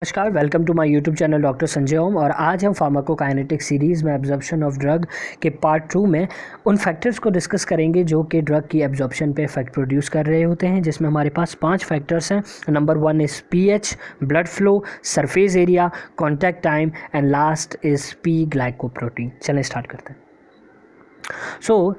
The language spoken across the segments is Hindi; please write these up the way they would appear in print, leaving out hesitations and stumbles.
नमस्कार, welcome to my YouTube channel doctor Sanjay Om. और आज हम फार्माकोकाइनेटिक सीरीज़ में एब्जॉर्प्शन ऑफ ड्रग के पार्ट 2 में उन फैक्टर्स को डिस्कस करेंगे जो कि ड्रग की एब्जॉर्प्शन पे इफेक्ट प्रोड्यूस कर रहे होते हैं, जिसमें हमारे पास 5 फैक्टर्स हैं। Number 1 is pH, blood flow, surface area, contact time and last is P glycoprotein. चलें स्टार्ट करते हैं।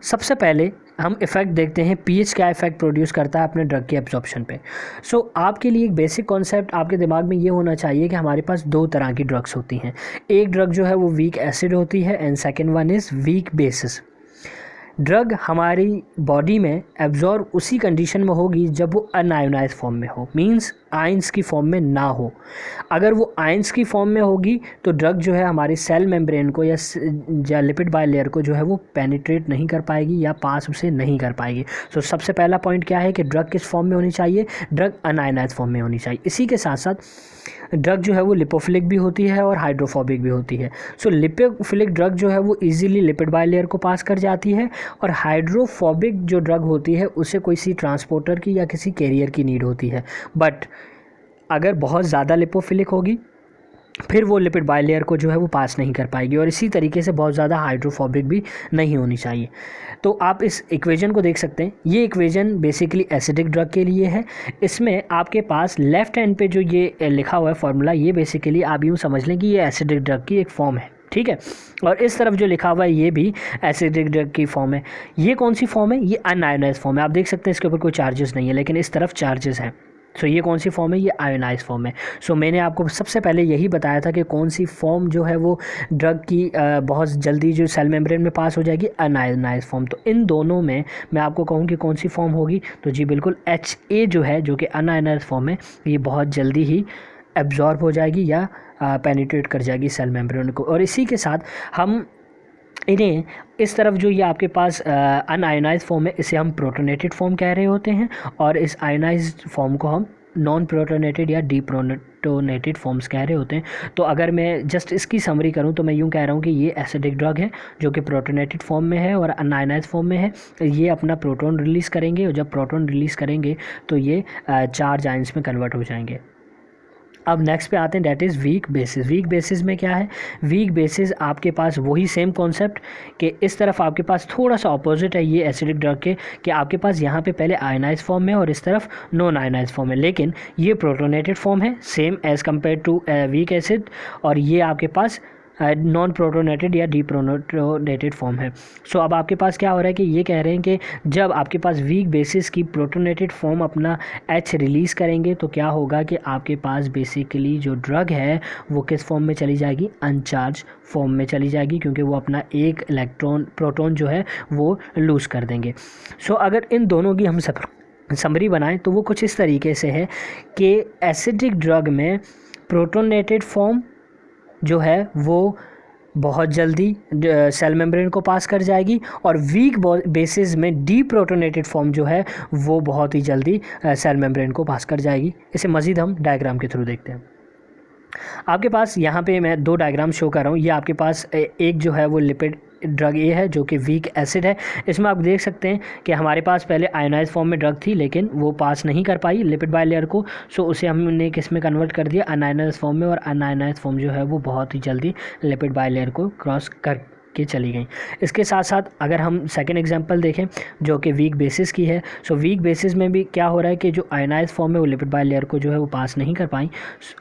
सबसे पहले हम इफ़ेक्ट देखते हैं, पीएच क्या इफ़ेक्ट प्रोड्यूस करता है अपने ड्रग की एब्जॉर्प्शन पे। आपके लिए एक बेसिक कॉन्सेप्ट आपके दिमाग में ये होना चाहिए कि हमारे पास 2 तरह की ड्रग्स होती हैं। एक ड्रग जो है वो वीक एसिड होती है and second one is weak basis. Drug हमारी बॉडी में एब्जॉर्ब उसी कंडीशन में होगी जब वो अनआयोनाइज फॉर्म में हो, मींस आयंस की फॉर्म में ना हो। अगर वो आयंस की फॉर्म में होगी तो ड्रग जो है हमारी सेल मेम्ब्रेन को या लिपिड बाइलेयर को जो है वो पेनिट्रेट नहीं कर पाएगी या पास उसे नहीं कर पाएगी। सबसे पहला पॉइंट क्या है कि ड्रग किस फॉर्म में होनी चाहिए? ड्रग अनआयोनाइज फॉर्म में होनी चाहिए। इसी के साथ साथ ड्रग जो है वो लिपोफिलिक भी होती है और हाइड्रोफोबिक भी होती है। लिपोफिलिक ड्रग जो है वो इजीली लिपिड बाइलेयर को पास कर जाती है, और हाइड्रोफोबिक जो ड्रग होती है उसे कोई सी ट्रांसपोर्टर की या किसी कैरियर की नीड होती है। बट अगर बहुत ज़्यादा लिपोफिलिक होगी फिर वो लिपिड बाइलेयर को जो है वो पास नहीं कर पाएगी, और इसी तरीके से बहुत ज़्यादा हाइड्रोफोबिक भी नहीं होनी चाहिए। तो आप इस इक्वेशन को देख सकते हैं। ये इक्वेशन बेसिकली एसिडिक ड्रग के लिए है। इसमें आपके पास लेफ़्ट हैंड पे जो ये लिखा हुआ है फार्मूला, ये बेसिकली आप यूँ समझ लें कि ये एसिडिक ड्रग की एक फॉर्म है, ठीक है। और इस तरफ जो लिखा हुआ है ये भी एसिडिक ड्रग की फॉर्म है। ये कौन सी फॉर्म है? ये अनआयोनाइज फॉर्म है। आप देख सकते हैं इसके ऊपर कोई चार्जेस नहीं है, लेकिन इस तरफ चार्जेस हैं। ये कौन सी फॉर्म है? ये आयोनाइज फॉर्म है। मैंने आपको सबसे पहले यही बताया था कि कौन सी फॉर्म जो है वो ड्रग की बहुत जल्दी जो सेल मेम्ब्रेन में पास हो जाएगी, अनआयोनाइज फॉर्म। तो इन दोनों में मैं आपको कहूँ कि कौन सी फॉर्म होगी, तो जी बिल्कुल HA जो है, जो कि अनआयोनाइज फॉर्म है, ये बहुत जल्दी ही एब्जॉर्ब हो जाएगी या पेनिट्रेट कर जाएगी सेल मेम्ब्रेन को। और इसी के साथ हम इन्हें इस तरफ जो ये आपके पास अनआयोनाइज फॉर्म है, इसे हम प्रोटोनेटेड फॉर्म कह रहे होते हैं, और इस आयोनाइज फॉर्म को हम नॉन प्रोटोनेटेड या डीप्रोटोनेटेड फॉर्म्स कह रहे होते हैं। तो अगर मैं जस्ट इसकी समरी करूं तो मैं यूं कह रहा हूं कि ये एसिडिक ड्रग है जो कि प्रोटोनेटेड फॉर्म में है और अनआयोनाइज फॉर्म में है। ये अपना प्रोटॉन रिलीज़ करेंगे, और जब प्रोटॉन रिलीज़ करेंगे तो ये चार्ज आयंस में कन्वर्ट हो जाएंगे। अब नेक्स्ट पे आते हैं, that is weak basis. Weak basis में क्या है? वीक बेसिस आपके पास वही सेम कॉन्सेप्ट कि इस तरफ आपके पास थोड़ा सा अपोजिट है ये एसिडिक ड्रग के, कि आपके पास यहाँ पे पहले आयनाइज फॉर्म है और इस तरफ नॉन आयनाइज फॉर्म है, लेकिन ये प्रोटोनेटेड फॉर्म है same as compare to weak acid, और ये आपके पास नॉन प्रोटोनेटेड या डीप्रोटोनेटेड फॉर्म है। अब आपके पास क्या हो रहा है कि ये कह रहे हैं कि जब आपके पास वीक बेसिस की प्रोटोनेटेड फॉर्म अपना H रिलीज़ करेंगे तो क्या होगा कि आपके पास बेसिकली जो ड्रग है वो किस फॉर्म में चली जाएगी? अनचार्ज फॉर्म में चली जाएगी, क्योंकि वो अपना एक इलेक्ट्रॉन प्रोटॉन जो है वो लूज़ कर देंगे। अगर इन दोनों की हम समरी बनाएं तो वो कुछ इस तरीके से है कि एसिडिक ड्रग में प्रोटोनेटेड फॉर्म जो है वो बहुत जल्दी सेल मेम्ब्रेन को पास कर जाएगी, और वीक बेसिस में डीप्रोटोनेटेड फॉर्म जो है वो बहुत ही जल्दी सेल मेम्ब्रेन को पास कर जाएगी। इसे मज़ीद हम डायग्राम के थ्रू देखते हैं। आपके पास यहाँ पे मैं 2 डायग्राम शो कर रहा हूँ। ये आपके पास एक जो है वो लिपिड ड्रग ए है जो कि वीक एसिड है। इसमें आप देख सकते हैं कि हमारे पास पहले आयोनाइज फॉर्म में ड्रग थी, लेकिन वो पास नहीं कर पाई लिपिड बाइलेयर को। उसे हमने किस में कन्वर्ट कर दिया? अनआयोनाइज फॉर्म में, और अनआयोनाइज फॉर्म जो है वो बहुत ही जल्दी लिपिड बाइलेयर को क्रॉस कर के चली गई। इसके साथ साथ अगर हम सेकेंड एग्जांपल देखें जो कि वीक बेसिस की है, वीक बेसिस में भी क्या हो रहा है कि जो आयोनाइज फॉर्म है वो लिपिड बाइलेयर को जो है वो पास नहीं कर पाई,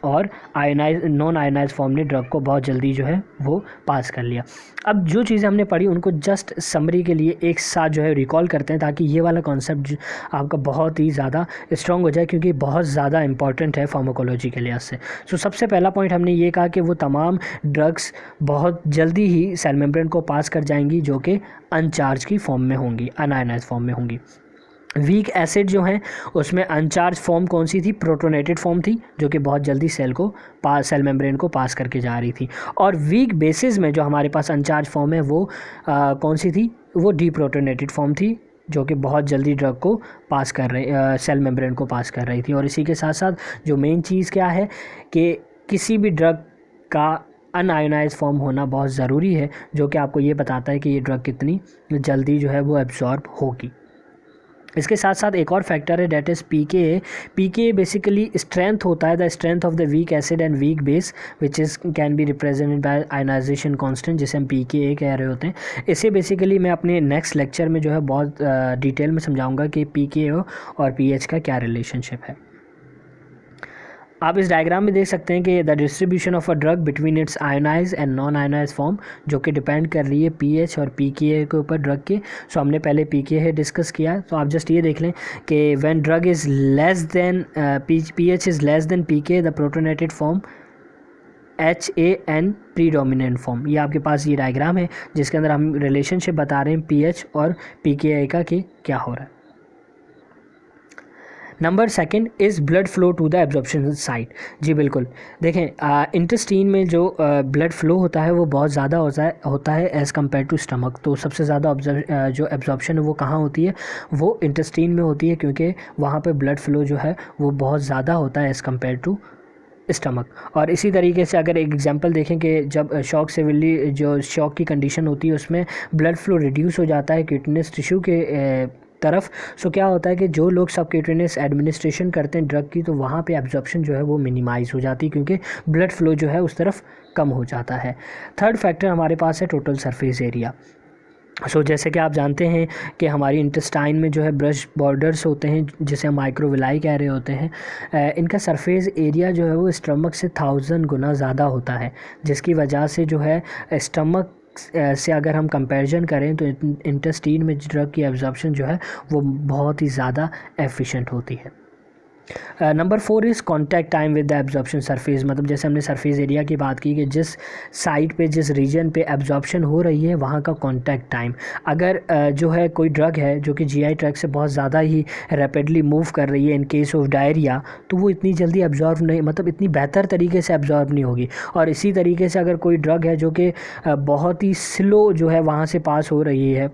और नॉन आयोनाइज फॉर्म ने ड्रग को बहुत जल्दी जो है वो पास कर लिया। अब जो चीज़ें हमने पढ़ी उनको जस्ट समरी के लिए एक साथ जो है रिकॉल करते हैं, ताकि ये वाला कॉन्सेप्ट आपका बहुत ही ज़्यादा स्ट्रॉन्ग हो जाए, क्योंकि बहुत ज़्यादा इंपॉर्टेंट है फार्माकोलॉजी के लिहाज से। सबसे पहला पॉइंट हमने ये कहा कि वो तमाम ड्रग्स बहुत जल्दी ही सेल मेम्ब्रेन को पास कर जाएंगी जो कि अनचार्ज की फॉर्म में होंगी, अनआयोनाइज फॉर्म में होंगी। वीक एसिड जो है उसमें अनचार्ज फॉर्म कौन सी थी? प्रोटोनेटेड फॉर्म थी, जो कि बहुत जल्दी सेल मेम्ब्रेन को पास करके जा रही थी। और वीक बेसिस में जो हमारे पास अनचार्ज फॉर्म है वो कौन सी थी? वो डीप्रोटोनेटेड फॉर्म थी, जो कि बहुत जल्दी ड्रग को पास कर रही सेल मेम्ब्रेन को पास कर रही थी। और इसी के साथ साथ जो मेन चीज़ क्या है कि किसी भी ड्रग का अनआयोनाइज फॉर्म होना बहुत ज़रूरी है, जो कि आपको ये बताता है कि ये ड्रग कितनी जल्दी जो है वो एब्जॉर्ब होगी। इसके साथ साथ एक और फैक्टर है, that is pK. PK basically strength होता है, the strength of the weak acid and weak base which is can be represented by ionisation constant, जिसे हम पीके कह रहे होते हैं। इसे बेसिकली मैं अपने नेक्स्ट लेक्चर में जो है बहुत डिटेल में समझाऊंगा कि पीके और पीएच का क्या रिलेशनशिप है। आप इस डायग्राम में देख सकते हैं कि the distribution of a drug between its ionise and non ionise form, जो कि डिपेंड कर रही है पीएच और पीके के ऊपर ड्रग के। सो हमने पहले पीके है डिस्कस किया, तो आप जस्ट ये देख लें कि when drug is less than pH is less than pK, the protonated form HAN predominant form. ये आपके पास ये डायग्राम है जिसके अंदर हम रिलेशनशिप बता रहे हैं पीएच और पीके का कि क्या हो रहा है। Number second is blood flow to the absorption site. जी बिल्कुल, देखें इंटेस्टीन में जो ब्लड फ्लो होता है वो बहुत ज़्यादा होता है एज़ कम्पेयर टू स्टमक। तो सबसे ज़्यादा जो एब्जॉर्प्शन है वो कहाँ होती है, वो इंटेस्टीन में होती है, क्योंकि वहाँ पे ब्लड फ्लो जो है वो बहुत ज़्यादा होता है एज़ कम्पेयर टू स्टमक। और इसी तरीके से अगर एक एग्जांपल देखें कि जब शॉक सिविली जो शॉक की कंडीशन होती है उसमें ब्लड फ्लो रिड्यूस हो जाता है क्यूटेनियस टिश्यू के तरफ। सो क्या होता है कि जो लोग सबक्यूटेनियस एडमिनिस्ट्रेशन करते हैं ड्रग की, तो वहाँ पे एब्जॉर्प्शन जो है वो मिनिमाइज़ हो जाती है, क्योंकि ब्लड फ्लो जो है उस तरफ कम हो जाता है। थर्ड फैक्टर हमारे पास है टोटल सरफेस एरिया। सो जैसे कि आप जानते हैं कि हमारी इंटेस्टाइन में जो है ब्रश बॉर्डर्स होते हैं, जिसे हम माइक्रोविलाई कह रहे होते हैं। इनका सरफेस एरिया जो है वो स्टमक से 1000 गुना ज़्यादा होता है, जिसकी वजह से जो है स्टमक से अगर हम कंपैरिजन करें तो इंटेस्टाइन में ड्रग की एब्जॉर्प्शन जो है वो बहुत ही ज़्यादा एफिशिएंट होती है। Number 4 is contact time with the absorption surface. मतलब जैसे हमने सरफेस एरिया की बात की कि जिस साइट पे जिस रीजन पे एब्जॉर्प्शन हो रही है वहाँ का कॉन्टैक्ट टाइम। अगर जो है कोई ड्रग है जो कि जीआई ट्रैक्ट से बहुत ज़्यादा ही रैपिडली मूव कर रही है इन केस ऑफ डायरिया, तो वो इतनी जल्दी एब्जॉर्ब नहीं, मतलब इतनी बेहतर तरीके से एब्जॉर्ब नहीं होगी। और इसी तरीके से अगर कोई ड्रग है जो कि बहुत ही स्लो जो है वहाँ से पास हो रही है,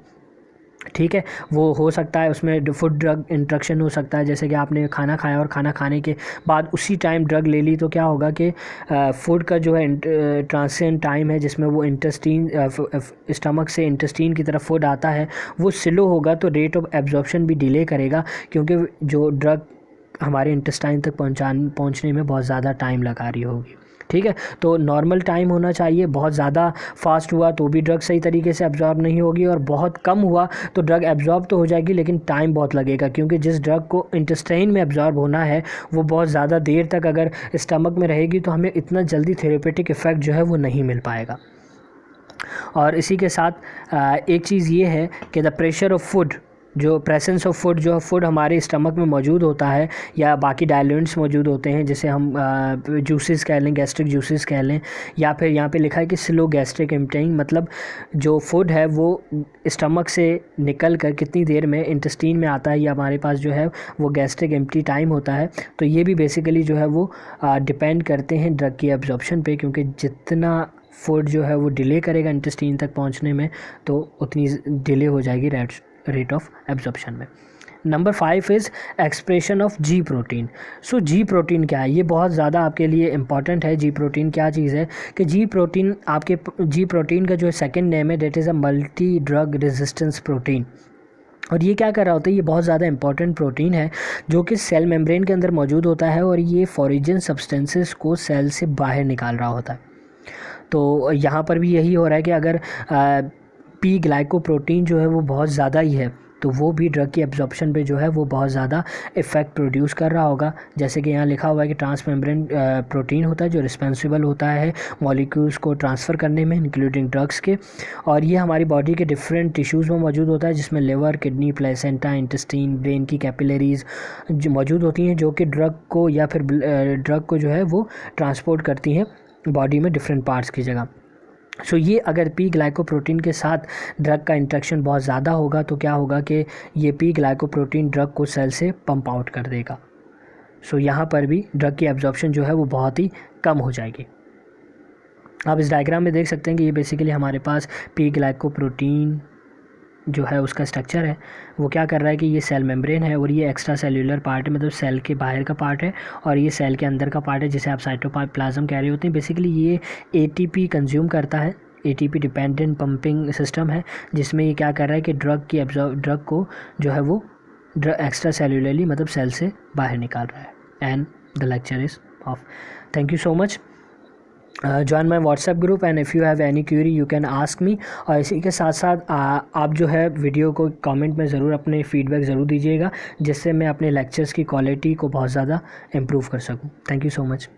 ठीक है, वो हो सकता है उसमें फूड ड्रग इंट्रैक्शन हो सकता है। जैसे कि आपने खाना खाया और खाना खाने के बाद उसी टाइम ड्रग ले ली, तो क्या होगा कि फूड का जो है ट्रांसिएंट टाइम है जिसमें वो इंटेस्टीन स्टमक से इंटेस्टीन की तरफ फूड आता है वो स्लो होगा, तो रेट ऑफ एब्जॉर्प्शन भी डिले करेगा, क्योंकि जो ड्रग हमारे इंटेस्टाइन तक पहुंचने में बहुत ज़्यादा टाइम लगा रही होगी। ठीक है, तो नॉर्मल टाइम होना चाहिए। बहुत ज़्यादा फास्ट हुआ तो भी ड्रग सही तरीके से एब्जॉर्ब नहीं होगी, और बहुत कम हुआ तो ड्रग एब्जॉर्ब तो हो जाएगी लेकिन टाइम बहुत लगेगा, क्योंकि जिस ड्रग को इंटेस्टाइन में एब्जॉर्ब होना है वो बहुत ज़्यादा देर तक अगर स्टमक में रहेगी तो हमें इतना जल्दी थेरेपेटिक इफ़ेक्ट जो है वो नहीं मिल पाएगा। और इसी के साथ एक चीज़ ये है कि द प्रेशर ऑफ फूड, जो प्रेजेंस ऑफ फूड, जो फूड हमारे स्टमक में मौजूद होता है या बाकी डायल्यूएंट्स मौजूद होते हैं, जैसे हम जूसेस कह लें, गैस्ट्रिक जूसेस कह लें, या फिर यहाँ पे लिखा है कि स्लो गैस्ट्रिक एम्प्टाइंग, मतलब जो फूड है वो स्टमक से निकल कर कितनी देर में इंटेस्टीन में आता है, या हमारे पास जो है वो गैस्ट्रिक एम्प्टी टाइम होता है। तो ये भी बेसिकली जो है वो डिपेंड करते हैं ड्रग की एब्जॉर्प्शन पे, क्योंकि जितना फूड जो है वो डिले करेगा इंटेस्टीन तक पहुँचने में, तो उतनी डिले हो जाएगी रेट ऑफ एब्जॉर्प्शन में। Number 5 is expression of ji protein. So ji protein क्या है, ये बहुत ज़्यादा आपके लिए इंपॉर्टेंट है। जी प्रोटीन क्या चीज़ है कि जी प्रोटीन आपके जी प्रोटीन का जो सेकंड नेम है that is a multi drug resistance protein. और ये क्या कर रहा होता है, ये बहुत ज़्यादा इंपॉर्टेंट प्रोटीन है जो कि सेल मेम्ब्रेन के अंदर मौजूद होता है, और ये फॉरिजन सब्सटेंसेस को सेल से बाहर निकाल रहा होता है। तो यहाँ पर भी यही हो रहा है कि अगर पी ग्लाइकोप्रोटीन जो है वो बहुत ज़्यादा ही है, तो वो भी ड्रग की एब्जॉर्प्शन पे जो है वो बहुत ज़्यादा इफ़ेक्ट प्रोड्यूस कर रहा होगा। जैसे कि यहाँ लिखा हुआ है कि ट्रांसमेम्ब्रेन प्रोटीन होता है जो रिस्पॉन्सिबल होता है मॉलिक्यूल्स को ट्रांसफ़र करने में, इंक्लूडिंग ड्रग्स के, और ये हमारी बॉडी के डिफरेंट टिश्यूज़ में मौजूद होता है, जिसमें liver, kidney, placenta, intestine, brain की कैपिलरीज जो मौजूद होती हैं, जो कि ड्रग को या फिर ड्रग को जो है वो ट्रांसपोर्ट करती हैं बॉडी में डिफरेंट पार्ट्स की जगह। सो ये अगर पी ग्लाइकोप्रोटीन के साथ ड्रग का इंट्रैक्शन बहुत ज़्यादा होगा तो क्या होगा कि ये पी ग्लाइकोप्रोटीन ड्रग को सेल से पंप आउट कर देगा। सो यहाँ पर भी ड्रग की एब्जॉर्प्शन जो है वो बहुत ही कम हो जाएगी। आप इस डायग्राम में देख सकते हैं कि ये बेसिकली हमारे पास पी ग्लाइकोप्रोटीन जो है उसका स्ट्रक्चर है। वो क्या कर रहा है कि ये सेल मेम्ब्रेन है और ये एक्स्ट्रा सेल्यूलर पार्ट है, मतलब सेल के बाहर का पार्ट है, और ये सेल के अंदर का पार्ट है जिसे आप साइटोप्लाज्म कह रहे होते हैं। बेसिकली ये एटीपी कंज्यूम करता है, एटीपी डिपेंडेंट पंपिंग सिस्टम है, जिसमें ये क्या कर रहा है कि ड्रग को जो है वो ड्रग एक्स्ट्रा सेलुलरली मतलब सेल से बाहर निकाल रहा है। And the lecture is of. Thank you so much. Join my WhatsApp group and if you have any Curie you can ask me. और इसी के साथ साथ आप जो है वीडियो को कमेंट में ज़रूर अपने फीडबैक ज़रूर दीजिएगा, जिससे मैं अपने लेक्चर्स की क्वालिटी को बहुत ज़्यादा इम्प्रूव कर सकूँ। Thank you so much.